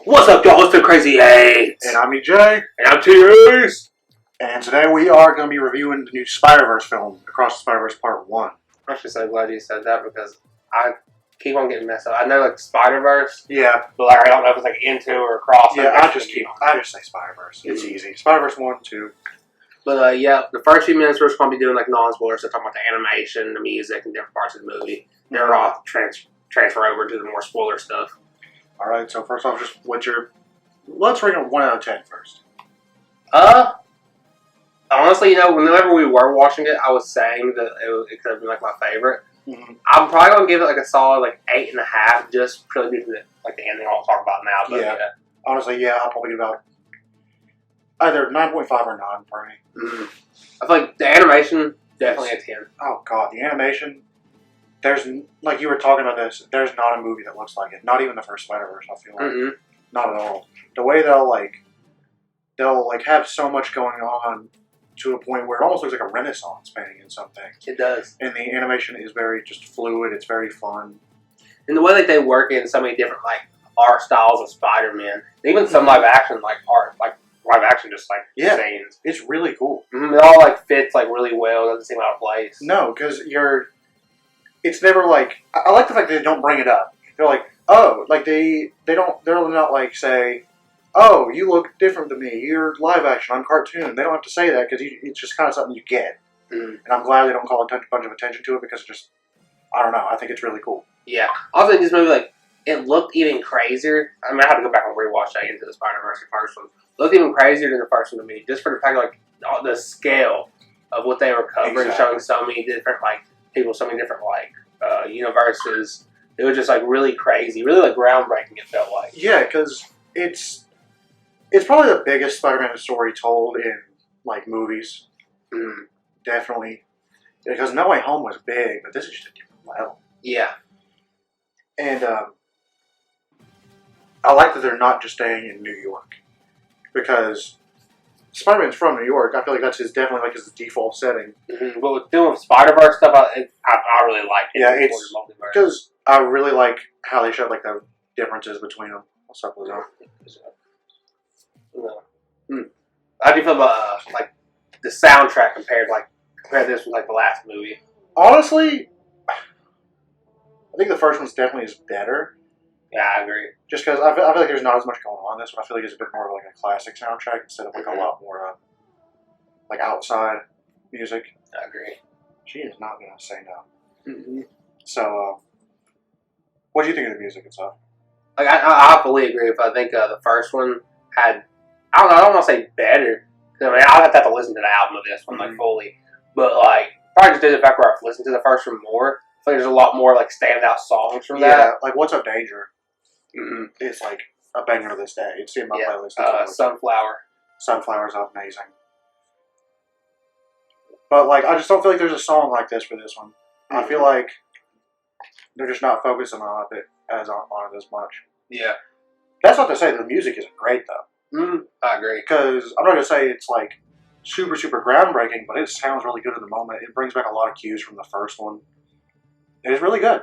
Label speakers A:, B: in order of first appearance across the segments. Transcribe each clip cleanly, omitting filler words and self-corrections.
A: What's up, y'all? It's the Crazy Eight.
B: And I'm EJ.
A: And I'm T-Ace.
B: And today we are going to be reviewing the new Spiderverse film, Across the Spider-Verse Part 1.
A: I'm actually so glad you said that because I keep on getting messed up. I know like Spiderverse,
B: Yeah.
A: but like I don't know if it's like into or across.
B: Yeah, I just say Spiderverse. It's easy. Spiderverse 1, 2.
A: But yeah, the first few minutes we're just going to be doing like non-spoiler stuff, talking about the animation, the music, and different parts of the movie. They're all transfer over to the more spoiler stuff.
B: Alright, so first off, let's rate it 1 out of 10 first.
A: Honestly, whenever we were watching it, I was saying that it could have been like my favorite.
B: Mm-hmm.
A: I'm probably gonna give it like a solid like 8.5, just purely due to the ending I'll talk about now. But yeah.
B: Honestly, yeah, I'll probably give about either 9.5 or 9 for me.
A: Mm-hmm. I feel like the animation definitely a 10.
B: Oh god, the animation. There's, like you were talking about this, there's not a movie that looks like it. Not even the first Spider-Verse, I feel like. Not at all. The way they'll have so much going on to a point where it almost looks like a Renaissance painting in something.
A: It does.
B: And the animation is very just fluid, it's very fun.
A: And the way that they work in so many different like art styles of Spider-Man, even some live action just scenes.
B: It's really cool.
A: It all like fits like really well, doesn't seem out of place.
B: No, because it's never like, I like the fact that they don't bring it up. They're like, oh, like they're not like say, oh, you look different than me. You're live action. I'm cartoon. They don't have to say that because it's just kind of something you get. And I'm glad they don't call a bunch of attention to it because I don't know. I think it's really cool. Yeah.
A: Also, this movie, like, it looked even crazier. I mean, I had to go back and rewatch that Into the Spider-Verse, the first one. It looked even crazier than the first one to me, just for the fact of, like, the scale of what they were covering, showing so many different, like, people, so many different, like, universes. It was just, like, really crazy, really, like, groundbreaking, it felt like.
B: Yeah, because it's probably the biggest Spider-Man story told in, like, movies. Definitely. Because No Way Home was big, but this is just a different level.
A: Yeah.
B: And I like that they're not just staying in New York. Because Spider-Man's from New York. I feel like that's definitely like his default setting.
A: But with doing Spider-Verse stuff, I really like it.
B: Yeah, it's because I really like how they showed like the differences between them. What's up, Lizzo?
A: How do you feel about like the soundtrack compare this with like the last movie?
B: Honestly, I think the first one's definitely better.
A: Yeah, I agree.
B: Just because I feel like there's not as much going on in this one. I feel like it's a bit more of like a classic soundtrack instead of like a lot more like outside music.
A: I agree.
B: She is not going to say no. So, what do you think of the music and stuff?
A: Like I fully agree. If I think the first one had, I don't want to say better. I mean, I'll have to listen to the album of this one like fully, but like probably just due to the fact where I've listened to the first one more. I feel like there's a lot more like standout songs from that.
B: Yeah, like What's Up Danger. It's like a banger to this day. It's in my playlist.
A: Sunflower.
B: Sunflower's amazing. But like, I just don't feel like there's a song like this for this one. I feel like they're just not focusing on it on it as much.
A: Yeah.
B: That's not to say the music isn't great though.
A: I agree.
B: Because I'm not gonna say it's like super groundbreaking, but it sounds really good in the moment. It brings back a lot of cues from the first one. It is really good.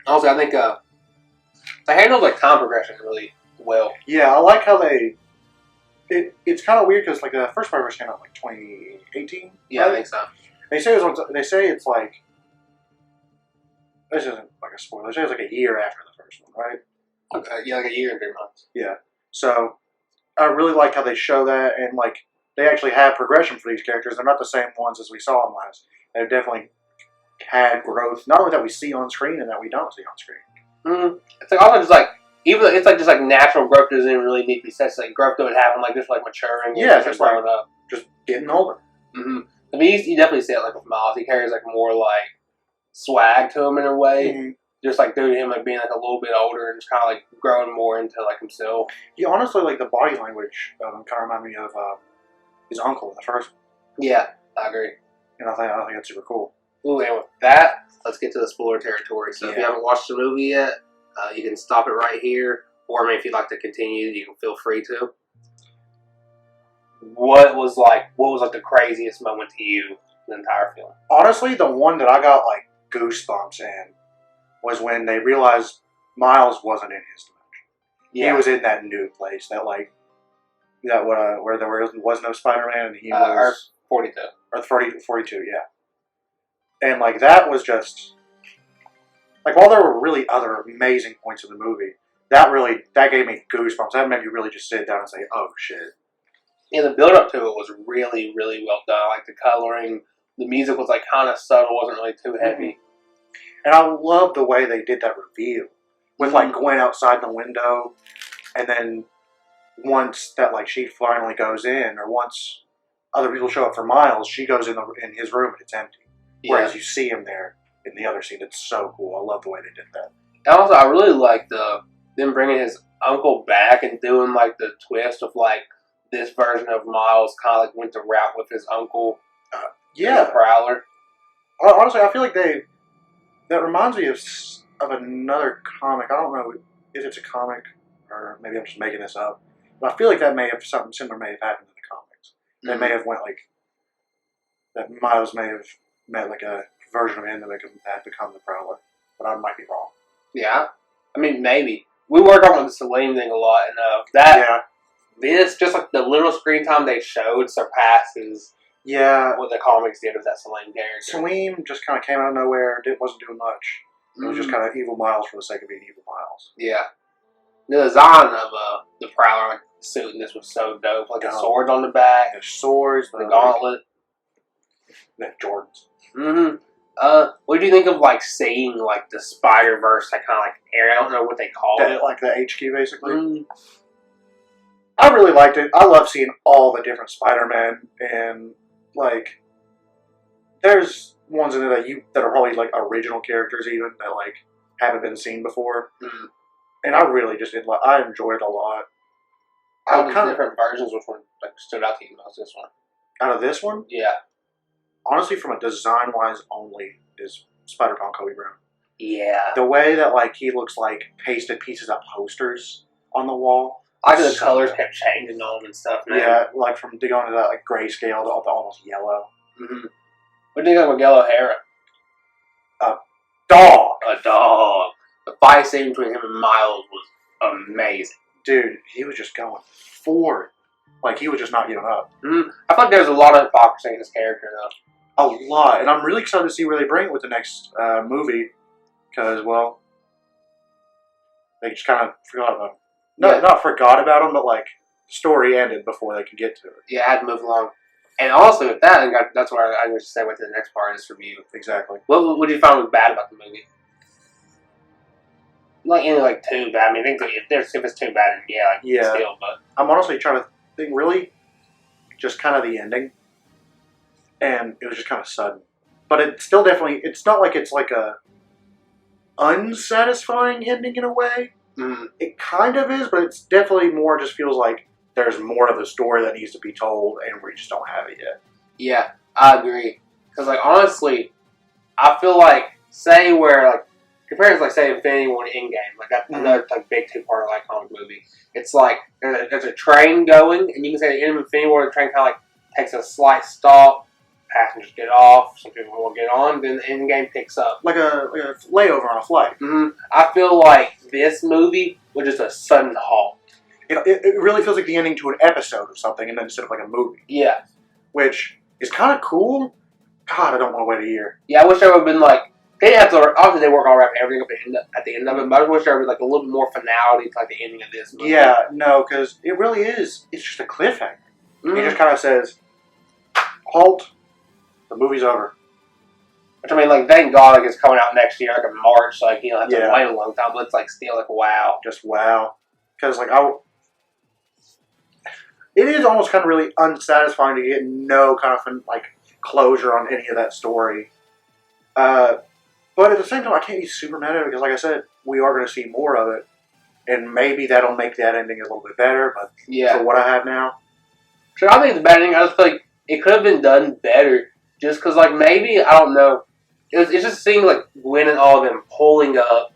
A: Also, I think they handled like time progression really well.
B: Yeah, I like how it's kind of weird because like the first Spider-Verse came out like 2018.
A: Yeah, right? I think so.
B: They say it's like, this isn't like a spoiler. They say it's like a year after the first one, right?
A: Okay, yeah, like a year and 3 months.
B: Yeah. So I really like how they show that, and like they actually have progression for these characters. They're not the same ones as we saw in last. They've definitely had growth, not only that we see on screen and that we don't see on screen.
A: It's like also just like it's like just like natural growth doesn't even really need to be said. It's like growth that would happen like just like maturing.
B: Yeah, just
A: growing up,
B: just getting older.
A: I mean, you definitely see it like with Miles. He carries like more like swag to him in a way. Just like due to him like being like a little bit older and just kind of like growing more into like himself.
B: He honestly like the body language kind of reminded me of his uncle in the first one.
A: Yeah, I agree.
B: And I think that's super cool.
A: Ooh, and with that, let's get to the spoiler territory. So if you haven't watched the movie yet, you can stop it right here. Or I mean, if you'd like to continue, you can feel free to. What was like the craziest moment to you in the entire film?
B: Honestly, the one that I got like goosebumps in was when they realized Miles wasn't in his dimension. He was in that new place that like where there was no Spider-Man, and he was
A: Earth 42.
B: Earth 42, yeah. And like that was just like while there were really other amazing points in the movie, that gave me goosebumps. That made me really just sit down and say, "Oh shit."
A: Yeah, the build up to it was really, really well done. Like the coloring, the music was like kind of subtle, wasn't really too heavy.
B: And I love the way they did that reveal with like Gwen outside the window, and then once that like she finally goes in, or once other people show up for Miles, she goes in his room and it's empty. Yeah. Whereas you see him there in the other scene. It's so cool. I love the way they did that.
A: And also, I really like them bringing his uncle back and doing like the twist of like this version of Miles kind of like went the route with his uncle.
B: Yeah,
A: the Prowler.
B: Honestly, I feel like that reminds me of another comic. I don't know if it's a comic or maybe I'm just making this up. But I feel like that something similar may have happened in the comics. They may have went like that. Miles may have met like a version of him that had become the Prowler, but I might be wrong.
A: Yeah, I mean maybe we were talking about the Salim thing a lot, and this just like the little screen time they showed surpasses what the comics did with that Salim character.
B: Salim just kind of came out of nowhere. Wasn't doing much. It was just kind of evil Miles for the sake of being evil Miles.
A: Yeah, the design of the Prowler suit in this was so dope. Like the swords on the back,
B: the swords,
A: the gauntlet,
B: the Jordans.
A: What do you think of like seeing like the Spiderverse, that kind of like area? I don't know what they call it,
B: like the HQ basically. I really liked it. I love seeing all the different Spider-Men, and like there's ones in there that are probably like original characters even that like haven't been seen before. And I really just I enjoyed it a lot.
A: Out of the different versions, which one like stood out to you most? This one.
B: Out of this one?
A: Yeah.
B: Honestly, from a design-wise only, is Spider-Punk Kobe Brown.
A: Yeah.
B: The way that like he looks like pasted pieces of posters on the wall.
A: I think the colors kept changing on them and stuff. Man.
B: Yeah, like from going to that like grayscale to almost yellow.
A: What do you think of Miguel O'Hara?
B: A dog.
A: A dog. The fight scene between him and Miles was amazing.
B: Dude, he was just going forward. Like, he was just not giving up.
A: I thought there was a lot of hypocrisy in his character, though.
B: A lot. And I'm really excited to see where they bring it with the next movie. Because, well, they just kind of forgot about him. Not forgot about him, but, like, the story ended before they could get to it.
A: Yeah, I had to move along. And also, with that, that's what I was to segue to the next part of this review.
B: Exactly.
A: What did you find was bad about the movie? Not anything like too bad. I mean, if it's too bad, still. But
B: I'm honestly trying to think. Really, just kind of the ending, and it was just kind of sudden. But it's still definitely. It's not like it's like a unsatisfying ending in a way. It kind of is, but it's definitely more. Just feels like there's more of the story that needs to be told, and we just don't have it yet.
A: Yeah, I agree. Because like honestly, I feel like compared to, like, say, Infinity War and Endgame, like, that's another, like, big two-part, like, comic movie. It's like, there's a train going, and you can say at the end of Infinity War, the train kind of, like, takes a slight stop, passengers get off, some people will get on, then the Endgame picks up.
B: Like a layover on a flight.
A: I feel like this movie was just a sudden halt.
B: It really feels like the ending to an episode of something, and then instead of, like, a movie.
A: Yeah.
B: Which is kind of cool. God, I don't want to wait a year.
A: Yeah, I wish there would have been, like, they didn't have to. Obviously, they work all around everything at the end of it. But I wish there was like a little bit more finality to like the ending of this movie.
B: Yeah, no, because it really is. It's just a cliffhanger. It just kind of says, "Halt, the movie's over."
A: Which I mean, like, thank God, like it's coming out next year, like in March. Like have to wait a long time, but it's like still like wow,
B: just wow. Because like it is almost kind of really unsatisfying to get no kind of like closure on any of that story. But at the same time, I can't be super mad at it because, like I said, we are going to see more of it. And maybe that'll make that ending a little bit better, but for what I have now.
A: Sure, I think it's a bad ending. I just feel like it could have been done better just because, like, maybe, I don't know. It just seemed like Gwen and all of them pulling up.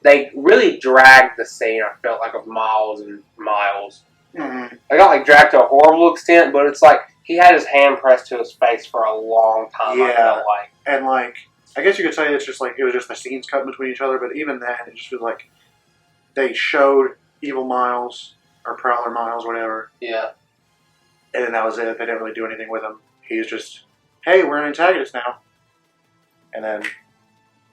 A: They really dragged the scene, I felt like, of Miles and Miles. They got, like, dragged to a horrible extent, but it's like he had his hand pressed to his face for a long time, I felt like.
B: And, like, I guess you could say it's just like it was just the scenes cut between each other, but even then, it just feels like they showed Evil Miles or Prowler Miles, whatever.
A: Yeah.
B: And then that was it. They didn't really do anything with him. He was just, hey, we're an antagonist now. And then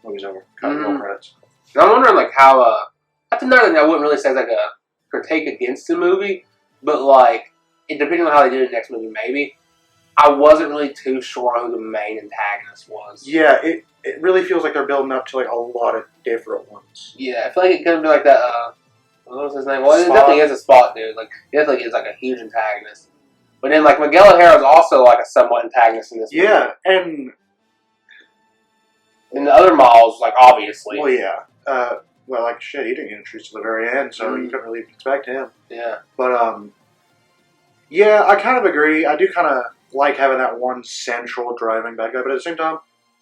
B: movie's over. Cut roll credits.
A: And I'm wondering, like, how, that's another thing I wouldn't really say is like a critique against the movie, but like, it, depending on how they do the next movie, maybe. I wasn't really too sure who the main antagonist was.
B: Yeah, it really feels like they're building up to like a lot of different ones.
A: Yeah, I feel like it could be like that, what was his name? Well, it definitely is a Spot dude. Like, he definitely is like a huge antagonist. But then, like, Miguel O'Hara is also like a somewhat antagonist in this movie.
B: Yeah, and
A: the other Miles, like, obviously.
B: Well, yeah. Well, like, shit, he didn't get introduced to the very end, so you couldn't really expect him.
A: Yeah.
B: But, yeah, I kind of agree. I do kind of like having that one central driving bad guy, but at the same time,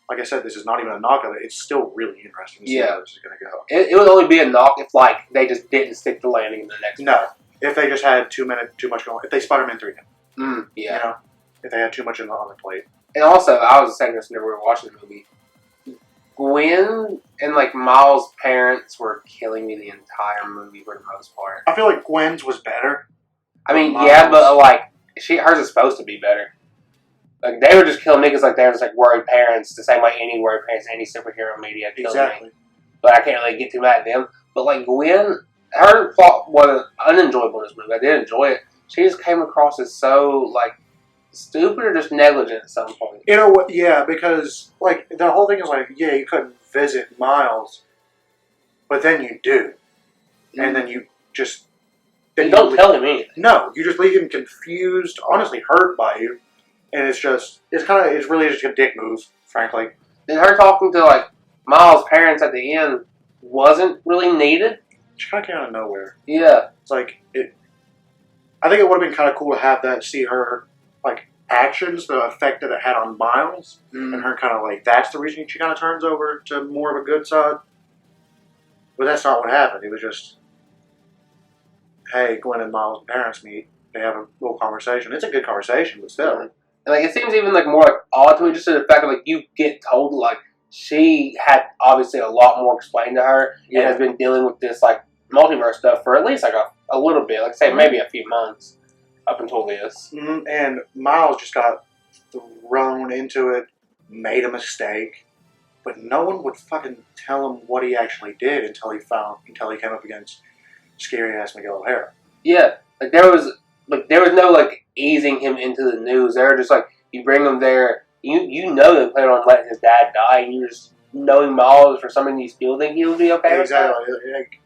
B: like I said, this is not even a knock of it. It's still really interesting to see how this is going to go.
A: It would only be a knock if, like, they just didn't stick the landing in the next
B: No. If they just had too much going. If they Spider-Man 3 him.
A: Yeah.
B: You know? If they had too much on the plate.
A: And also, I was saying this whenever we were watching the movie, Gwen and, like, Miles' parents were killing me the entire movie for the most part.
B: I feel like Gwen's was better.
A: I mean, yeah, but, like, hers is supposed to be better. Like, they were just killing me because, like, they're just, like, worried parents, the same way any worried parents in any superhero media kills me. But I can't really get too mad at them. But, like, Gwen, her plot wasn't unenjoyable in this movie. I did enjoy it. She just came across as so, like, stupid or just negligent at some point.
B: You know what? Yeah, because, like, the whole thing is like, yeah, you couldn't visit Miles, but then you do. And then you just...
A: You don't tell him anything.
B: No, you just leave him confused, honestly hurt by you. And it's really just a dick move, frankly.
A: And her talking to, like, Miles' parents at the end wasn't really needed.
B: She kind of came out of nowhere.
A: Yeah.
B: It's like, I think it would have been kind of cool to have that, see her, like, actions, the effect that it had on Miles, and her kind of, like, that's the reason she kind of turns over to more of a good side. But that's not what happened. It was just, hey, Gwen and Miles' parents meet. They have a little conversation. It's a good conversation, but still.
A: And, like, it seems even, like, more, like, odd to me just to the fact that, like, you get told, like, she had obviously a lot more explained to her and has been dealing with this, like, multiverse stuff for at least, like, a little bit. Like, say, maybe a few months up until this.
B: And Miles just got thrown into it, made a mistake, but no one would fucking tell him what he actually did until he came up against scary-ass Miguel O'Hara.
A: Yeah. Like, there was no, like, easing him into the news. They were just, like, you bring him there, you know they plan on letting his dad die, and you just knowing Miles for something you still think he'll be okay with that.
B: Like,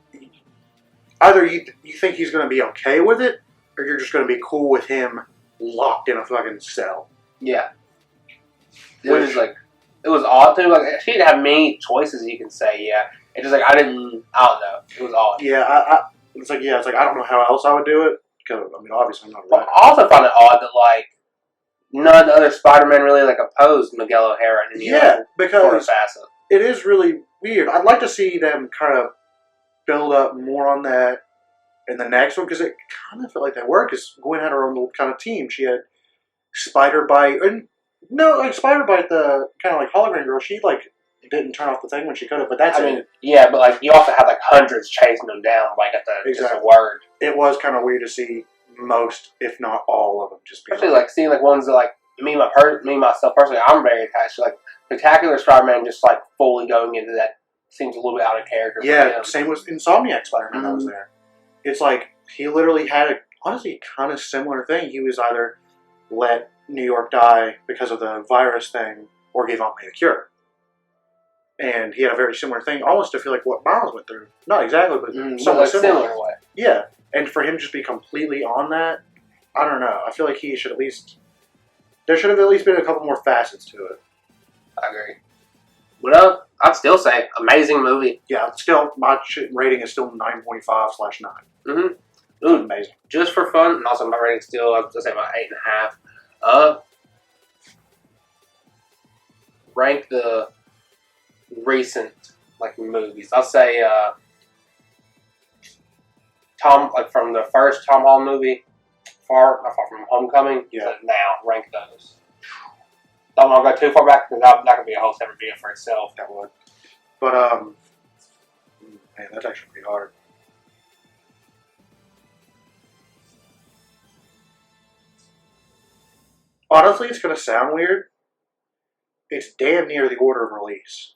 B: either you think he's going to be okay with it, or you're just going to be cool with him locked in a fucking cell.
A: Yeah. It was odd too. Like, she didn't have many choices you can say, yeah. It's just like, I don't know. It was odd.
B: Yeah, it's like, I don't know how else I would do it. Because, I mean, obviously I'm not a writer.
A: I also find it odd that, like, none of the other Spider-Men really, like, opposed Miguel O'Hara in any
B: because it is really weird. I'd like to see them kind of build up more on that in the next one, because it kind of felt like that worked, because Gwen had her own little kind of team. She had Spider-Bite, and no, like, Spider-Bite, the kind of like hologram girl, she, like, didn't turn off the thing when she could have, but that's it.
A: Yeah, but, like, you also had, like, hundreds chasing them down, like, at the just a word.
B: It was kind of weird to see most, if not all of them, just be
A: especially, like, seeing, like, ones that, like, me myself personally, I'm very attached to, like, Spectacular Spider-Man just, like, fully going into that seems a little bit out of character for him.
B: Same with Insomniac Spider-Man that was there. It's like, he literally had honestly kind of similar thing. He was either let New York die because of the virus thing, or gave Aunt May the cure. And he had a very similar thing, almost to feel like what Miles went through. Not exactly, but somewhat similar
A: way.
B: Yeah, and for him to just be completely on that, I don't know. I feel like he should there should have at least been a couple more facets to it.
A: I agree. Well, I'd still say amazing movie.
B: Yeah, still, my rating is still 9.5/9.
A: Mm-hmm.
B: Amazing.
A: Just for fun, and also my rating still, I'd say about 8.5. Rank the recent, like, movies. I'll say from the first Tom Holland movie, Far From Homecoming, to now, rank those. Don't want to go too far back, because that could be a whole separate video for itself.
B: That would. But, man, that's actually pretty hard. Honestly, it's gonna sound weird. It's damn near the order of release.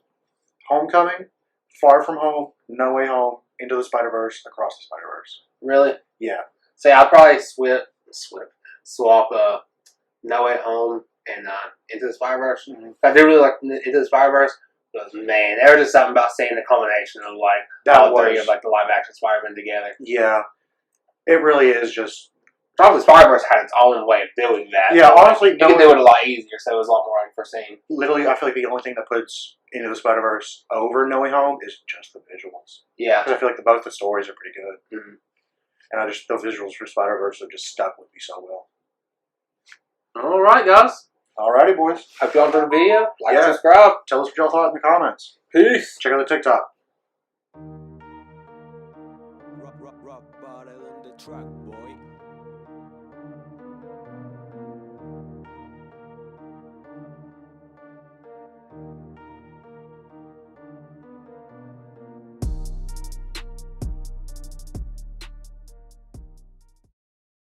B: Homecoming, Far From Home, No Way Home, Into the Spider-Verse, Across the Spider-Verse.
A: Really?
B: Yeah.
A: So I'll probably swap No Way Home and Into the Spider-Verse.
B: Mm-hmm.
A: I do really like Into the Spider-Verse. But man, there was just something about seeing the combination of like
B: That
A: all three
B: was-
A: of like the live action Spider-Man together.
B: Yeah. It really is just...
A: Probably the Spider-Verse had its own way of doing that.
B: Yeah, honestly,
A: you can do it a lot easier, so it was a lot more unforeseen.
B: Literally, I feel like the only thing that puts Into the Spider-Verse over No Way Home is just the visuals.
A: Yeah.
B: Because I feel like both the stories are pretty good.
A: Mm-hmm.
B: And the visuals for Spider-Verse have just stuck with me so well.
A: Alright, guys.
B: Alrighty, boys.
A: Hope you all enjoyed the video. Like and
B: Yeah.
A: subscribe.
B: Tell us what y'all thought in the comments.
A: Peace.
B: Check out the TikTok.
C: Rock bottle on the track, boy.